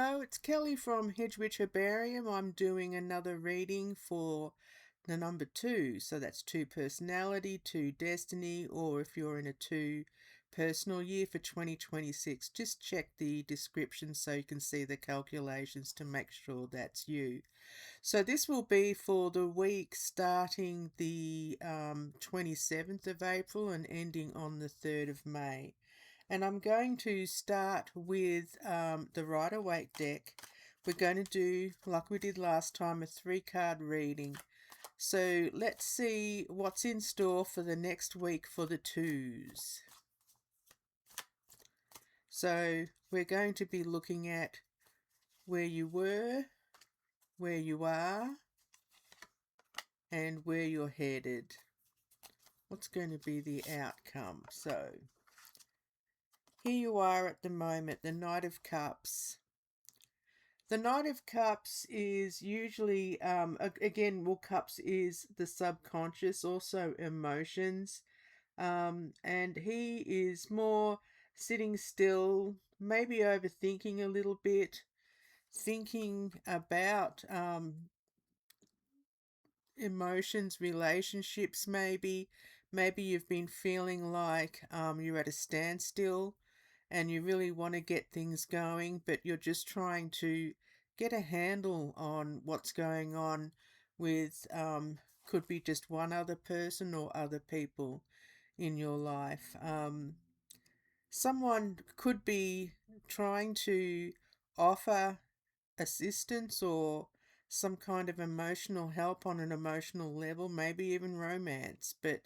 Hello, it's Kelly from Hedgewitch Herbarium. I'm doing another reading for the number 2. So that's 2 personality, 2 destiny, or if you're in a 2 personal year for 2026, just check the description so you can see the calculations to make sure that's you. So this will be for the week starting the 27th of April and ending on the 3rd of May. And I'm going to start with the Rider-Waite deck. We're going to do, like we did last time, a 3-card reading. So let's see what's in store for the next week for the 2s. So we're going to be looking at where you were, where you are, and where you're headed. What's going to be the outcome? So here you are at the moment, the Knight of Cups. The Knight of Cups is usually, again, well, Cups is the subconscious, also emotions. And he is more sitting still, maybe overthinking a little bit, thinking about emotions, relationships maybe. Maybe you've been feeling like you're at a standstill and you really want to get things going, but you're just trying to get a handle on what's going on with, could be just one other person or other people in your life. Someone could be trying to offer assistance or some kind of emotional help on an emotional level, maybe even romance, but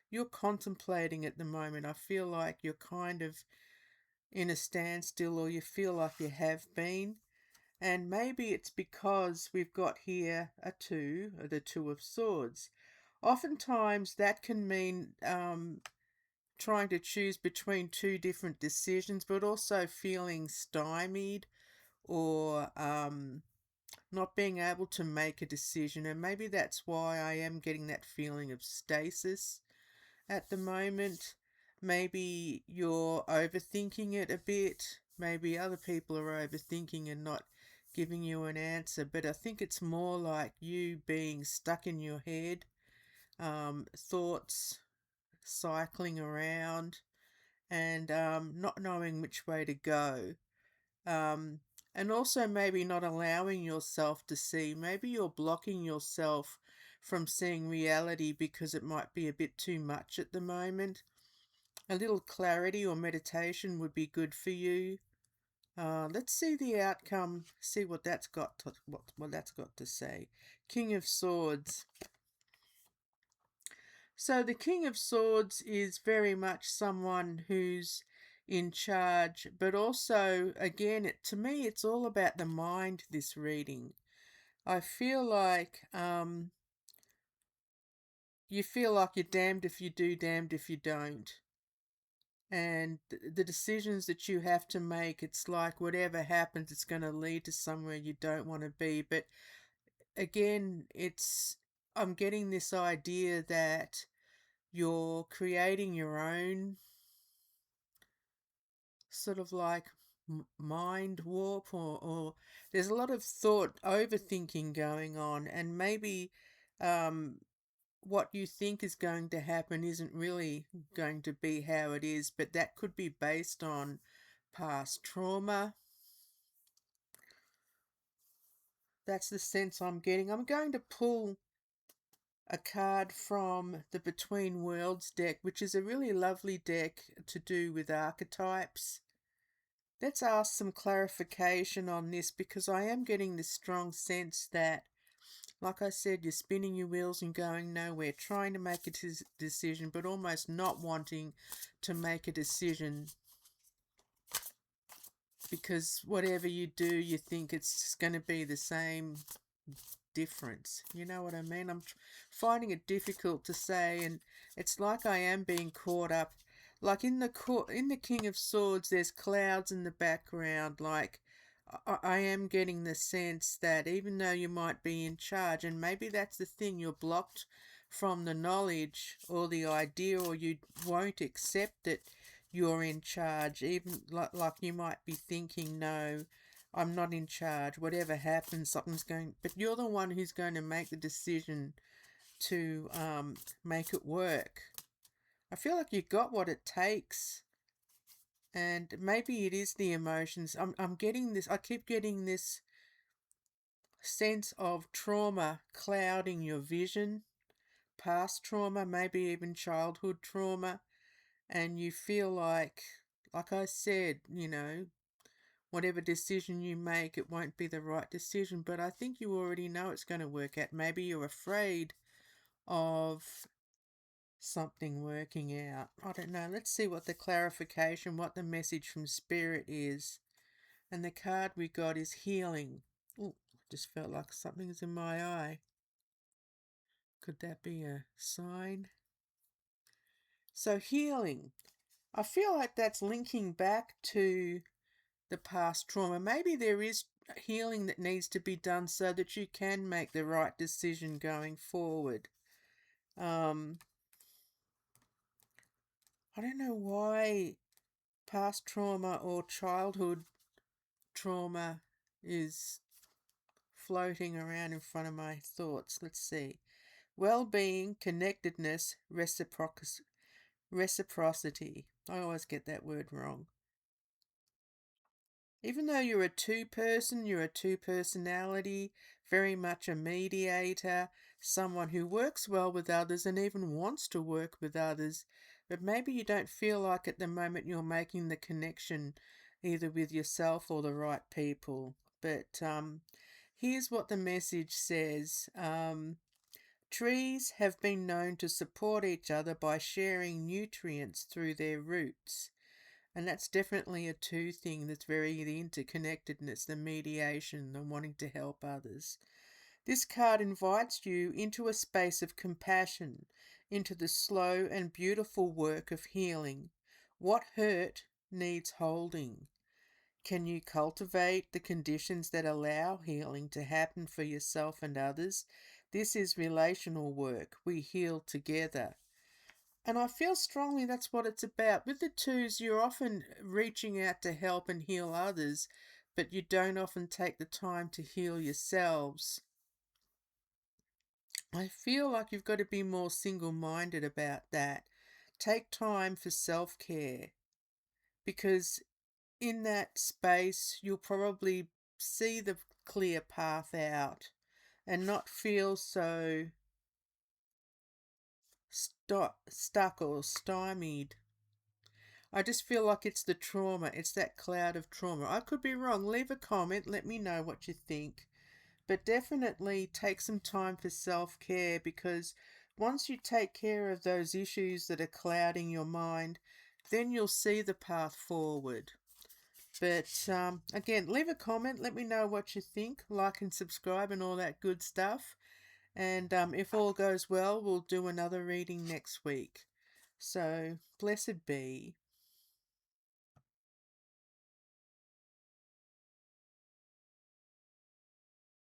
you're contemplating at the moment. I feel like you're kind of in a standstill, or you feel like you have been. And maybe it's because we've got here a 2, the 2 of Swords. Oftentimes that can mean trying to choose between 2 different decisions, but also feeling stymied or not being able to make a decision. And maybe that's why I am getting that feeling of stasis at the moment. Maybe you're overthinking it a bit. Maybe other people are overthinking and not giving you an answer. But I think it's more like you being stuck in your head, thoughts cycling around, and not knowing which way to go. And also maybe not allowing yourself to see. Maybe you're blocking yourself from seeing reality because it might be a bit too much at the moment. A little clarity or meditation would be good for you. Let's see the outcome, see what that's got to, what that's got to say. King of Swords. So the King of Swords is very much someone who's in charge, but also, again, to me, it's all about the mind, this reading. I feel like you feel like you're damned if you do, damned if you don't. And the decisions that you have to make, it's like whatever happens, it's going to lead to somewhere you don't want to be. But again, I'm getting this idea that you're creating your own sort of like mind warp, or there's a lot of thought overthinking going on, and maybe what you think is going to happen isn't really going to be how it is, but that could be based on past trauma. That's the sense I'm getting. I'm going to pull a card from the Between Worlds deck, which is a really lovely deck to do with archetypes. Let's ask some clarification on this, because I am getting this strong sense that, like I said, you're spinning your wheels and going nowhere, trying to make a decision, but almost not wanting to make a decision because whatever you do, you think it's going to be the same difference. You know what I mean? I'm finding it difficult to say, and it's like I am being caught up. Like in the King of Swords, there's clouds in the background. Like I am getting the sense that even though you might be in charge, and maybe that's the thing, you're blocked from the knowledge or the idea, or you won't accept that you're in charge, even like you might be thinking, no, I'm not in charge. Whatever happens, something's going. But you're the one who's going to make the decision to make it work. I feel like you've got what it takes, and maybe it is the emotions. I'm getting this. I keep getting this sense of trauma clouding your vision, past trauma, maybe even childhood trauma, and you feel like I said, whatever decision you make, it won't be the right decision, but I think you already know it's going to work out. Maybe you're afraid of something working out. I don't know. Let's see what the clarification, what the message from Spirit is. And the card we got is healing. Oh, I just felt like something's in my eye. Could that be a sign? So, healing. I feel like that's linking back to the past trauma. Maybe there is healing that needs to be done so that you can make the right decision going forward. I don't know why past trauma or childhood trauma is floating around in front of my thoughts. Let's see. Well-being, connectedness, reciprocity. I always get that word wrong. Even though you're a two-person, you're a two-personality, very much a mediator, someone who works well with others and even wants to work with others, but maybe you don't feel like at the moment you're making the connection either with yourself or the right people. But here's what the message says. Trees have been known to support each other by sharing nutrients through their roots. And that's definitely a two thing that's very the interconnectedness, the mediation, the wanting to help others. This card invites you into a space of compassion, into the slow and beautiful work of healing. What hurt needs holding? Can you cultivate the conditions that allow healing to happen for yourself and others? This is relational work. We heal together. And I feel strongly that's what it's about. With the twos, you're often reaching out to help and heal others, but you don't often take the time to heal yourselves. I feel like you've got to be more single-minded about that. Take time for self-care, because in that space, you'll probably see the clear path out and not feel so stuck or stymied. I just feel like it's the trauma. It's that cloud of trauma. I could be wrong. Leave a comment. Let me know what you think. But definitely take some time for self-care, because once you take care of those issues that are clouding your mind, then you'll see the path forward. But again, leave a comment. Let me know what you think. Like and subscribe and all that good stuff. And if all goes well, we'll do another reading next week. So, blessed be.